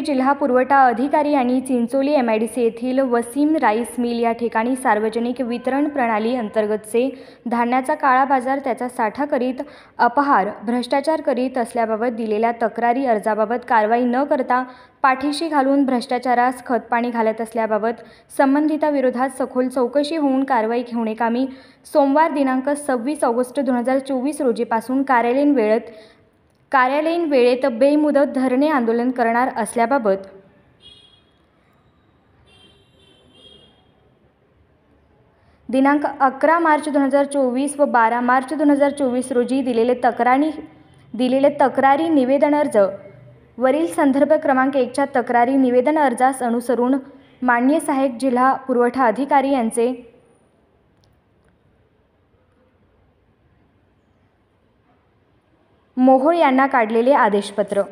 जिल्हा पुरवठा अधिकारी आणि चिंचोली MIDC येथील वसीम राईस मिल या ठिकाणी सार्वजनिक वितरण प्रणाली अंतर्गतचे धान्याचा काळा बाजार, त्याचा साठा करीत अपहार, भ्रष्टाचार करीत असल्याबाबत दिलेल्या तक्रारी अर्जाबाबत कारवाई न करता पाठीशी घालून भ्रष्टाचारास खतपाणी घालत असल्याबाबत संबंधिताविरोधात सखोल चौकशी होऊन कारवाई होणेकामी सोमवार दिनांक 26 ऑगस्ट 2024 रोजीपासून कार्यालयीन वेळेत बेमुदत धरणे आंदोलन करणार असल्याबाबत दिनांक 11 मार्च 2024 व 12 मार्च 2024 रोजी दिलेले तक्रारी निवेदन अर्ज वरील संदर्भ क्रमांक 1च्या तक्रारी निवेदन अर्जास अनुसरून माननीय सहाय्यक जिल्हा पुरवठा अधिकारी यांचे मोहोळ यांना काढलेले आदेशपत्र।